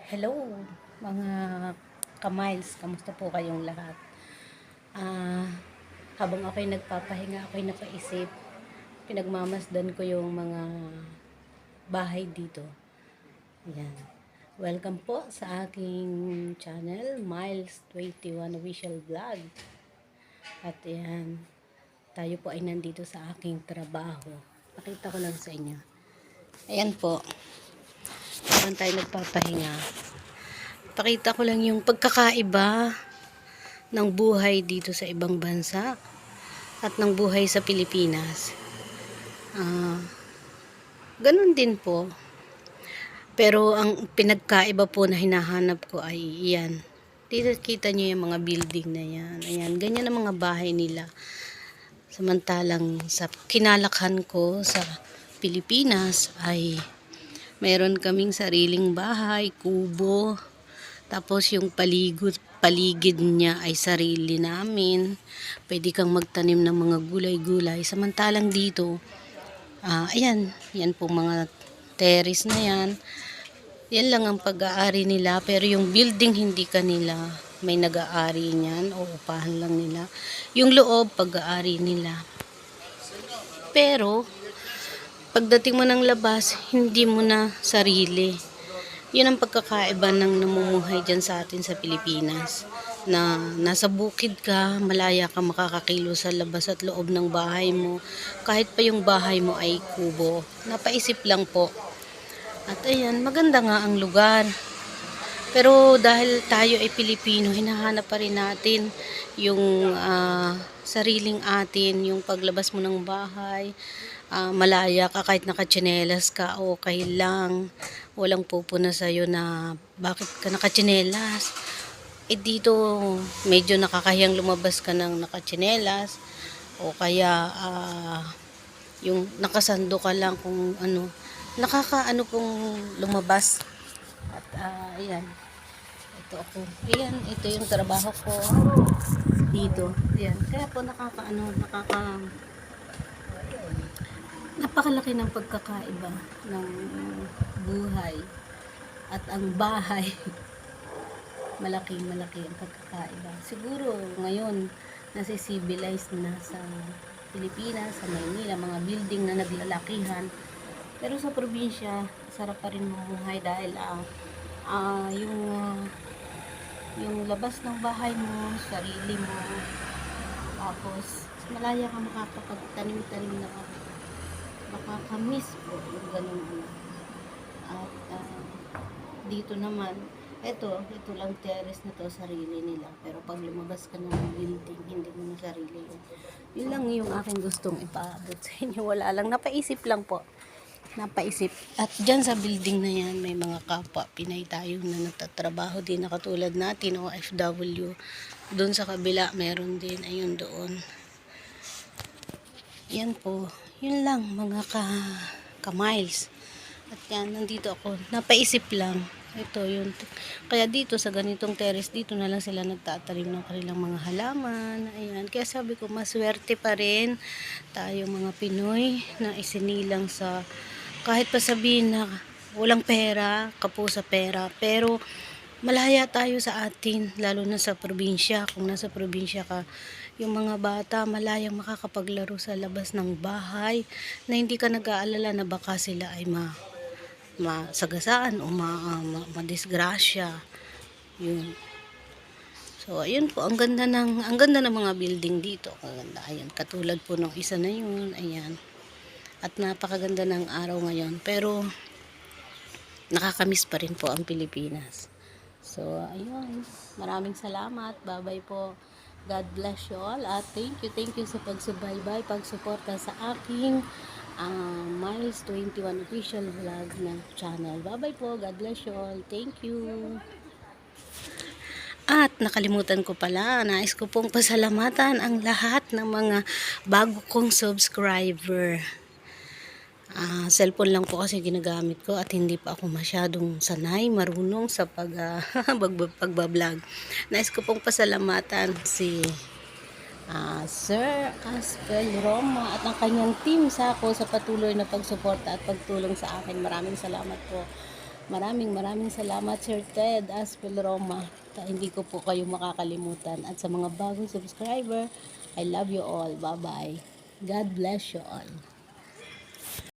Hello, mga ka-miles. Kamusta po kayong lahat? Ah, habang ako'y nagpapahinga, ako'y napaisip. Pinagmamasdan ko yung mga bahay dito. Ayan. Welcome po sa aking channel, Miles 21 Official Vlog. At ayan, tayo po ay nandito sa aking trabaho. Pakita ko lang sa inyo. Ayan po. Habang tayo nagpapahinga, pakita ko lang yung pagkakaiba ng buhay dito sa ibang bansa at ng buhay sa Pilipinas. Ganun din po. Pero ang pinagkaiba po na hinahanap ko ay yan. Dito kita nyo yung mga building na yan. Ayan, ganyan ang mga bahay nila. Samantalang sa kinalakhan ko sa Pilipinas ay mayroon kaming sariling bahay, kubo. Tapos yung paligid niya ay sarili namin. Pwede kang magtanim ng mga gulay-gulay. Samantalang dito, ayan, yan po mga terrace na yan. Yan lang ang pag-aari nila. Pero yung building hindi kanila. May nag-aari niyan o upahan lang nila. Yung loob, pag-aari nila. Pero, pagdating mo ng labas, hindi mo na sarili. Yun ang pagkakaiba ng namumuhay dyan sa atin sa Pilipinas. Na nasa bukid ka, malaya ka makakakilo sa labas at loob ng bahay mo. Kahit pa yung bahay mo ay kubo. Napaisip lang po. At ayan, maganda nga ang lugar. Pero dahil tayo ay Pilipino, hinahanap pa rin natin yung sariling atin, yung paglabas mo ng bahay, malaya ka kahit nakatsinelas ka, okay lang. Walang pupuna sa'yo na bakit ka nakatsinelas. Dito medyo nakakahiyang lumabas ka ng nakatsinelas o kaya yung nakasando ka lang kung ano, nakakaano kung lumabas. At ayan, ito ako. Ayan, ito yung trabaho ko dito. Ayan, kaya po napakalaki ng pagkakaiba ng buhay at ang bahay. Malaki ang pagkakaiba. Siguro ngayon nasi-civilize na sa Pilipinas, sa Maynila, mga building na naglalakihan. Pero sa probinsya, sarap pa rin mamuhay dahil yung labas ng bahay mo, sarili mo, tapos malaya ka makakapagtanim-tanim na makakamiss po yung ganun. At dito naman, ito lang terrace na to, sarili nila. Pero pag lumabas ka ng building, hindi mo na sarili yun. Yun lang yung aking gustong ipaabot sa inyo. Wala lang, napaisip lang po. Napaisip. At dyan sa building na yan, may mga kapwa Pinay tayo na nagtatrabaho din na katulad natin, OFW. Doon sa kabila, meron din. Ayun doon. Yan po. Yun lang, mga ka-miles. At yan, nandito ako. Napaisip lang. Ito yun. Kaya dito sa ganitong terrace, dito na lang sila nagtatanim ng kanilang mga halaman. Ayan. Kaya sabi ko, maswerte pa rin tayo mga Pinoy na isinilang sa, kahit pa sabihin na walang pera, kapusa pera, pero malaya tayo sa atin, lalo na sa probinsya. Kung nasa probinsya ka, yung mga bata malayang makakapaglaro sa labas ng bahay na hindi ka nag-aalala na baka sila ay masagasaan o madisgrasya. Yun. So ayun po, ang ganda ng mga building dito. Ang ganda. Ayan, katulad po ng isa na yun. Ayan. At napakaganda ng araw ngayon. Pero nakakamiss pa rin po ang Pilipinas. So ayun, maraming salamat. Bye-bye po. God bless you all. At thank you sa pagsubaybay, pagsuporta sa aking Miles 21 official vlog na channel. Bye-bye po. God bless you all. Thank you. At nakalimutan ko pala, nais ko pong pasalamatan ang lahat ng mga bago kong subscriber. Cellphone lang po kasi ginagamit ko at hindi pa ako masyadong sanay, marunong sa pagbablog. Nais ko pong pasalamatan si Sir Aspel Roma at ang kanyang team sa patuloy na pagsuporta at pagtulong sa akin. Maraming salamat po. Maraming salamat, Sir Ted Aspel Roma. Hindi ko po kayo makakalimutan. At sa mga bagong subscriber, I love you all. Bye-bye. God bless you all.